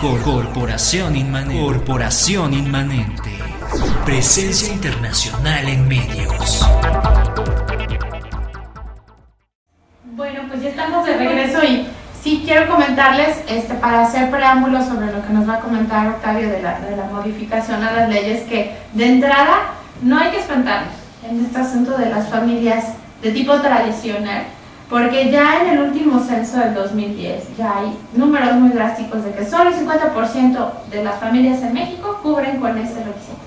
Corporación Inmanente. Presencia internacional en medios. Bueno, pues ya estamos de regreso y sí quiero comentarles, para hacer preámbulos sobre lo que nos va a comentar Octavio de la modificación a las leyes, que de entrada no hay que espantarnos en este asunto de las familias de tipo tradicional, porque ya en el último censo del 2010 ya hay números muy drásticos de que solo el 50% de las familias en México cubren con ese requisito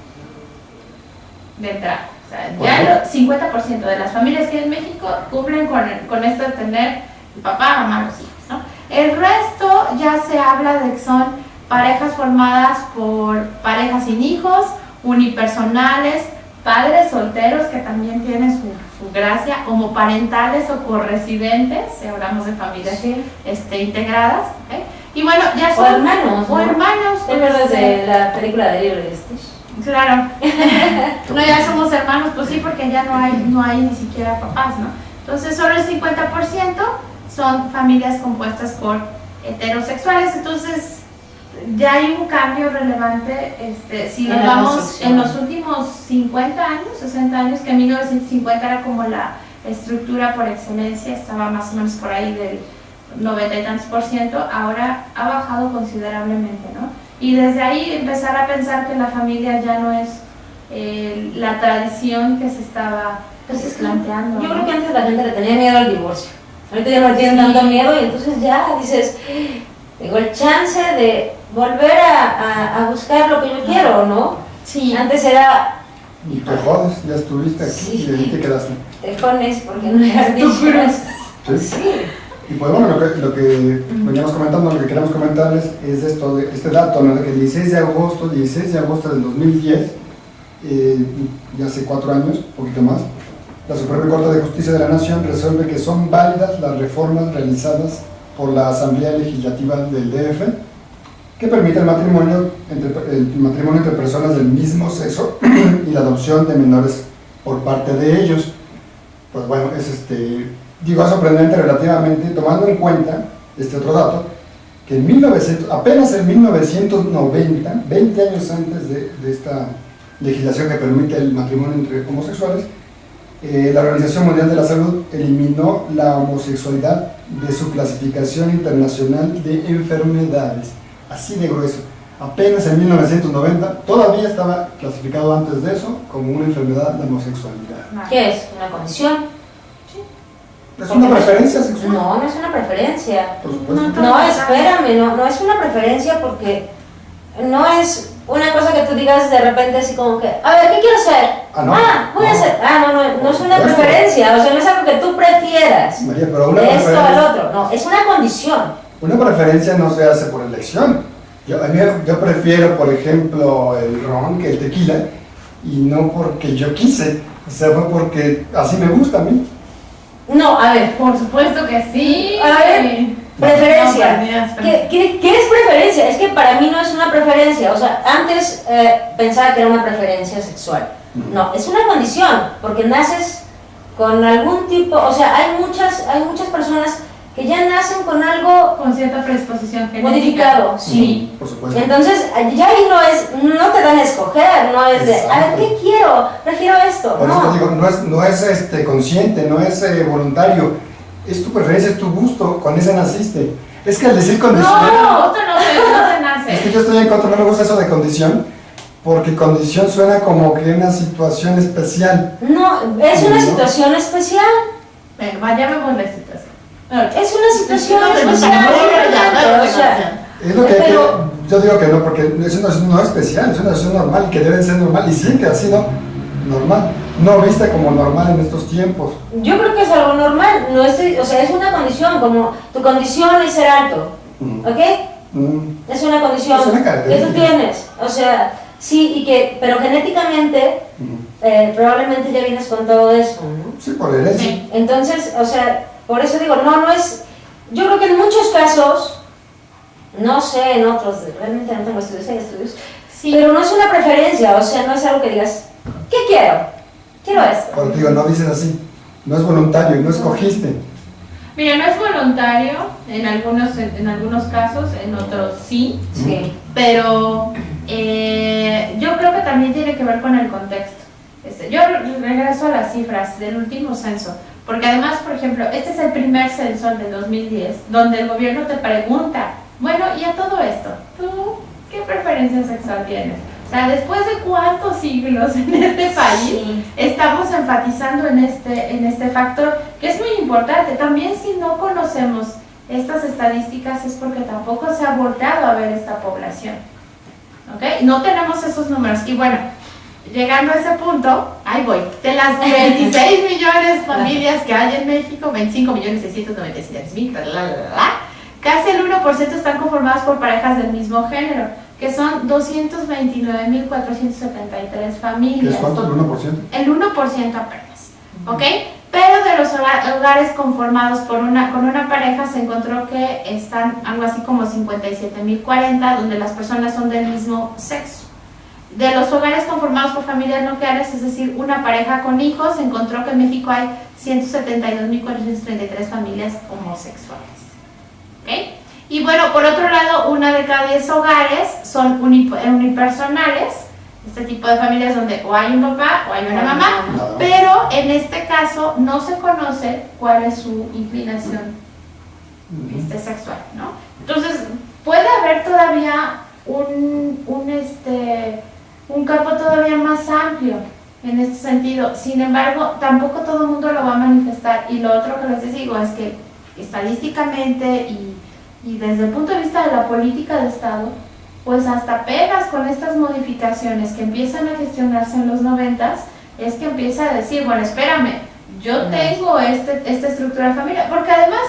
de entrada. O sea, ya el 50% de las familias que hay en México cubren con esto de tener papá, mamá, los hijos, ¿no? El resto ya se habla de que son parejas formadas por parejas sin hijos, unipersonales, padres solteros que también tienen su gracia, homoparentales o corresidentes, si hablamos de familias integradas, ¿okay? Y bueno, ya son... O hermanos, o hermanos. ¿Te de la película de Lilo y Stitch? Claro. No, ya somos hermanos, pues sí, porque ya no hay ni siquiera papás, ¿no? Entonces solo el 50% son familias compuestas por heterosexuales, entonces ya hay un cambio relevante, si nos vamos en los últimos 50 años, 60 años, que en 1950 era como la estructura por excelencia, estaba más o menos por ahí del 90 y tantos %, ahora ha bajado considerablemente, ¿no? Y desde ahí empezar a pensar que la familia ya no es la tradición que se estaba planteando. Yo creo que antes la gente le tenía miedo al divorcio, ahorita ya no le tienen tanto miedo y entonces ya dices, tengo el chance de volver a buscar lo que yo quiero, ¿no? Sí. Antes era... Y te jodes, ya estuviste aquí y ahí te quedaste. Te jodes porque no eras divorciado. Sí. Y pues bueno, lo que veníamos comentando, lo que queremos comentarles es esto, este dato, ¿no? De que el 16 de agosto del 2010, ya hace 4 años, un poquito más, la Suprema Corte de Justicia de la Nación resuelve que son válidas las reformas realizadas por la Asamblea Legislativa del DF, que permite el matrimonio entre personas del mismo sexo y la adopción de menores por parte de ellos. Pues bueno, es sorprendente relativamente, tomando en cuenta este otro dato, que apenas en 1990, 20 años antes de esta legislación que permite el matrimonio entre homosexuales, la Organización Mundial de la Salud eliminó la homosexualidad de su clasificación internacional de enfermedades, así de grueso. Apenas en 1990, todavía estaba clasificado antes de eso como una enfermedad de homosexualidad. ¿Qué es? ¿Una condición? ¿Es una preferencia sexual? No, no es una preferencia. Por supuesto. No, espérame, no es una preferencia porque no es una cosa que tú digas de repente así como que, a ver, ¿qué quiero ser? Voy a ser. No es una preferencia, o sea, no es algo que tú prefieras. María, pero una esto al otro, no, es una condición. Una preferencia no se hace por elección. Yo prefiero, por ejemplo, el ron que el tequila, y no porque yo quise, o sea, fue porque así me gusta a mí. No, a ver. Por supuesto que sí. A ver, preferencia. ¿Qué es preferencia? Es que para mí no es una preferencia. O sea, antes pensaba que era una preferencia sexual. No, es una condición, porque naces con algún tipo, o sea, hay muchas personas que ya nacen con algo con cierta predisposición genética. Modificado, sí. Por supuesto. Entonces, ya ahí no te dan a escoger, no es de, a ver, ¿qué quiero? Prefiero esto. Por eso te digo, no es consciente, no es voluntario, es tu preferencia, es tu gusto, con ese naciste. Es que al decir condición... No se nace. Es que yo estoy en contra, no me gusta eso de condición, porque condición suena como que una situación especial. No, es una situación especial. Bueno, vayamos la situación. Es una situación especial. Es lo que yo digo que no, porque es una situación no especial, es una situación normal y que debe ser normal, y siempre ha sido normal, no vista como normal en estos tiempos. Yo creo que es algo normal, o sea, es una condición, como tu condición es ser alto, ¿ok? Es una condición que tú tienes, o sea, sí, pero genéticamente probablemente ya vienes con todo eso, ¿no? Sí, por herencia. Sí. Entonces, o sea, por eso digo, no es, yo creo que en muchos casos, no sé, en otros, realmente no tengo estudios, hay estudios, sí, pero no es una preferencia, o sea, no es algo que digas, ¿qué quiero? Quiero esto. Pero digo, no dices así, no es voluntario, no escogiste. Mira, no es voluntario en algunos casos, en otros sí. Pero yo creo que también tiene que ver con el contexto. Yo regreso a las cifras del último censo, porque además, por ejemplo, este es el primer censo del 2010, donde el gobierno te pregunta, bueno, y a todo esto, ¿tú qué preferencia sexual tienes? O sea, después de cuántos siglos en este país estamos enfatizando en este factor, que es muy importante. También si no conocemos estas estadísticas es porque tampoco se ha volteado a ver esta población. ¿Ok? No tenemos esos números. Y bueno, llegando a ese punto, ahí voy. De las 26 millones de familias que hay en México, 25.697.000, casi el 1% están conformadas por parejas del mismo género, que son 229.473 familias. ¿Es cuánto? ¿El 1%? El 1% apenas, ¿ok? Pero de los hogares conformados con una pareja se encontró que están algo así como 57.040, donde las personas son del mismo sexo. De los hogares conformados por familias nucleares, es decir, una pareja con hijos, se encontró que en México hay 172.433 familias homosexuales, ¿ok? Y bueno, por otro lado, 1 de cada 10 hogares son unipersonales, este tipo de familias donde o hay un papá o hay una mamá, pero en este caso no se conoce cuál es su inclinación sexual, ¿no? Entonces, puede haber todavía un campo todavía más amplio en este sentido. Sin embargo, tampoco todo el mundo lo va a manifestar. Y lo otro que les digo es que estadísticamente y desde el punto de vista de la política de Estado, pues hasta apenas con estas modificaciones que empiezan a gestionarse en los 90s, es que empieza a decir, bueno, espérame, yo tengo esta estructura de familia, porque además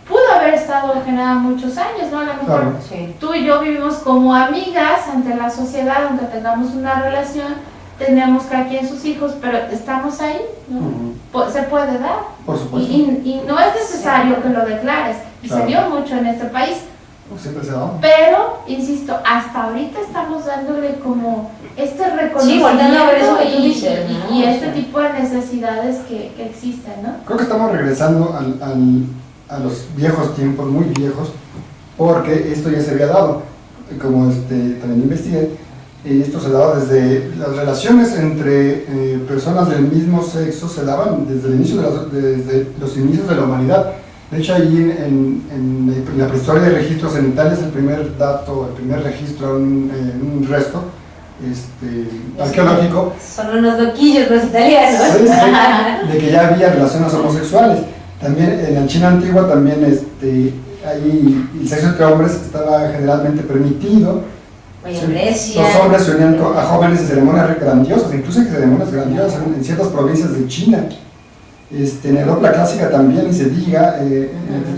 pudo haber estado generada muchos años, ¿no? A lo mejor tú y yo vivimos como amigas ante la sociedad, aunque tengamos una relación, tenemos cada quien sus hijos, pero estamos ahí, ¿no? Se puede dar. Por supuesto. Y no es necesario que lo declares. Y se dio mucho en este país. Siempre se da. Pero, insisto, hasta ahorita estamos dándole como este reconocimiento volviendo a ver eso que tú dices, ¿no? y este tipo de necesidades que existen, ¿no? Creo que estamos regresando a los viejos tiempos, muy viejos, porque esto ya se había dado. Como también investigué, esto se daba desde las relaciones entre personas del mismo sexo, se daban desde desde los inicios de la humanidad. De hecho, ahí en la prehistoria de registros en Italia es el primer registro en un resto arqueológico. Son unos loquillos los italianos. Sí, de que ya había relaciones homosexuales. También en la China antigua también ahí el sexo entre hombres estaba generalmente permitido. Los hombres se unían a jóvenes en ceremonias grandiosas, incluso en ceremonias grandiosas en ciertas provincias de China. En Europa clásica también, y se diga, en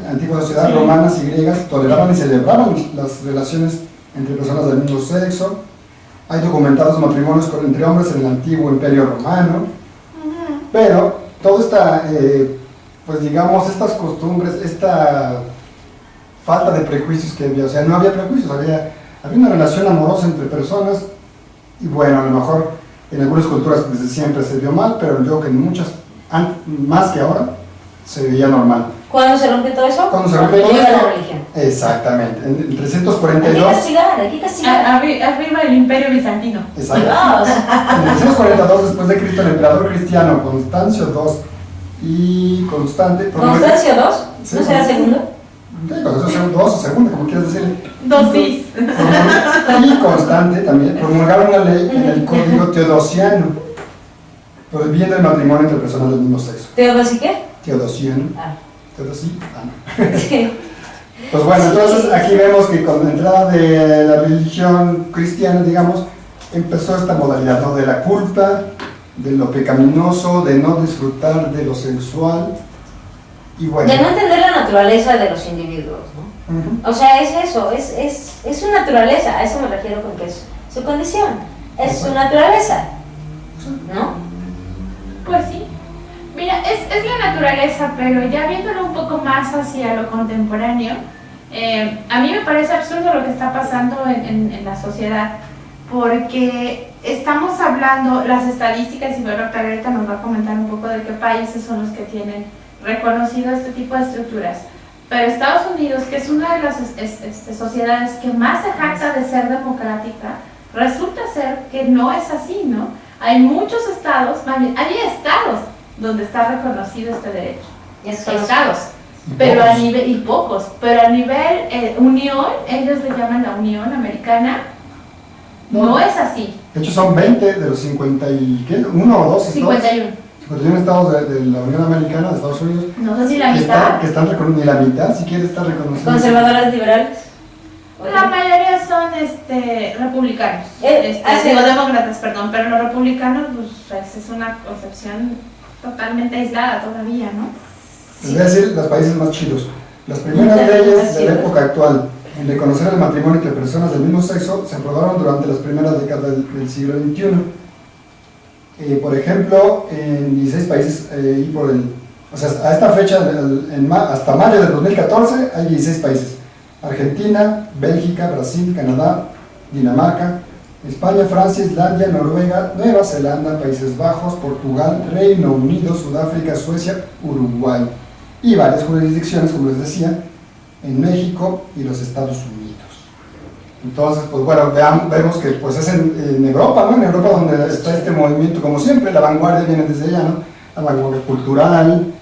antiguas sociedades romanas y griegas toleraban y celebraban las relaciones entre personas del mismo sexo. Hay documentados matrimonios entre hombres en el antiguo Imperio Romano. Pero toda esta, pues digamos, estas costumbres, esta falta de prejuicios que había, o sea, no había prejuicios, había una relación amorosa entre personas, y bueno, a lo mejor en algunas culturas desde siempre se vio mal, pero yo creo que en muchas, más que ahora, se veía normal. ¿Cuándo se rompe todo eso? Cuando se rompe todo llega esto, la religión. Exactamente, en 342. Hay que castigar. Arriba el Imperio Bizantino. Exacto. En 342 después de Cristo, el emperador cristiano Constancio II y Constante. ¿Constancio II? Sí, ¿No será segundo? Constancio II o segundo, como quieras decirle. Dosis. Y Constante también promulgaron una ley en el Código Teodosiano, prohibiendo el matrimonio entre personas del mismo sexo. ¿Teodosí qué? Teodosiano. Sí. Pues bueno, entonces aquí vemos que con la entrada de la religión cristiana, digamos, empezó esta modalidad, ¿no? De la culpa, de lo pecaminoso, de no disfrutar de lo sexual, y bueno. De no entender la naturaleza de los individuos, ¿no? O sea, es eso, es su naturaleza, a eso me refiero con que es su condición, es su naturaleza, ¿no? Pues sí. Mira, es la naturaleza, pero ya viéndolo un poco más hacia lo contemporáneo, a mí me parece absurdo lo que está pasando en la sociedad, porque estamos hablando, las estadísticas, y bueno, ahorita nos va a comentar un poco de qué países son los que tienen reconocido este tipo de estructuras. Pero Estados Unidos, que es una de las sociedades que más se jacta de ser democrática, resulta ser que no es así, ¿no? Hay muchos estados, hay estados donde está reconocido este derecho. Estados, pero a nivel, y pocos, pero a nivel unión, ellos le llaman la Unión Americana, no es así. De hecho son 20 de los 50 y, ¿qué? ¿Uno o dos estados? 51 estados de la Unión Americana, de Estados Unidos. No sé si la mitad. Que están ni la mitad siquiera está reconocida. ¿Conservadores liberales? La mayoría son republicanos, demócratas, perdón, pero los republicanos pues, es una concepción totalmente aislada todavía, ¿no? Es decir, los países más chidos. Las primeras leyes de la época actual en reconocer el matrimonio entre personas del mismo sexo se aprobaron durante las primeras décadas del siglo XXI. Por ejemplo, en 16 países, a esta fecha, hasta mayo del 2014, hay 16 países. Argentina, Bélgica, Brasil, Canadá, Dinamarca, España, Francia, Islandia, Noruega, Nueva Zelanda, Países Bajos, Portugal, Reino Unido, Sudáfrica, Suecia, Uruguay y varias jurisdicciones, como les decía, en México y los Estados Unidos. Entonces, pues bueno, vemos que pues es en Europa, ¿no? En Europa donde está este movimiento, como siempre, la vanguardia viene desde allá, ¿no? La vanguardia cultural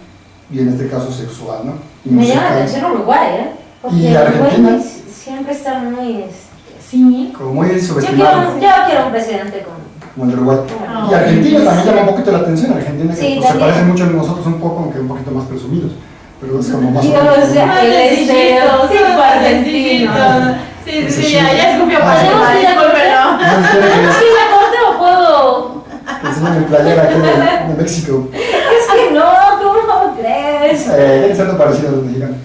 y en este caso sexual, ¿no? Y me llama la atención Uruguay, ¿eh? Porque y Argentina Uruguay siempre está muy... Sí. Como muy subestimado. Yo quiero un presidente como el de Uruguay. Oh. Y Argentina también llama un poquito la atención. Argentina que sí, pues, se parece mucho a nosotros un poco, aunque un poquito más presumidos. Pero es como más... Digamos, el estereotipo argentino. Sí, ya escupió para discúlpelo. ¿Es que la corte o puedo...? Que enseñan mi playera aquí de México. Es que no, ¿cómo crees? Tiene cierto parecido a los mexicanos.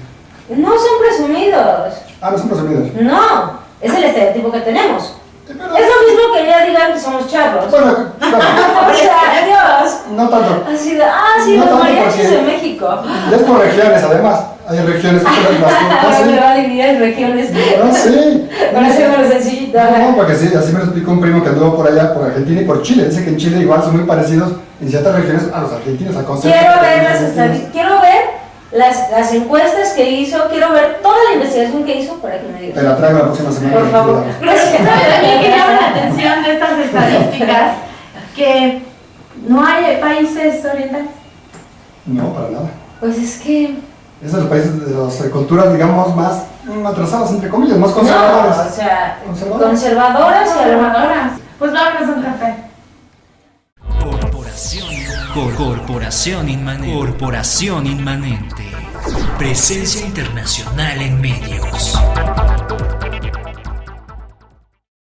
No son presumidos. Ah, no son presumidos. No, es el estereotipo que tenemos. Pero, es lo mismo que ya digan que somos charros. Bueno, o sea, Dios. No tanto. Así de, sí, no los tanto mariachis de México. Ya es por regiones, además. Hay regiones que son las me va a dividir en regiones. No, sí. Para hacerlo sencillito. No, porque sí, así me lo explicó un primo que anduvo por allá, por Argentina y por Chile. Dice que en Chile igual son muy parecidos en ciertas regiones a los argentinos. Quiero ver las encuestas que hizo, quiero ver toda la investigación que hizo para que me diga. Te la traigo la próxima semana. Por favor. Pero es que también que llama la atención de estas estadísticas que no hay países orientales. No, para nada. Pues es que... Es de los países, de las culturas, digamos, más atrasadas, entre comillas, más conservadoras. No, o sea, conservadoras y conservadoras. Pues vámonos a un café. Corporación Inmanente. Presencia internacional en medios.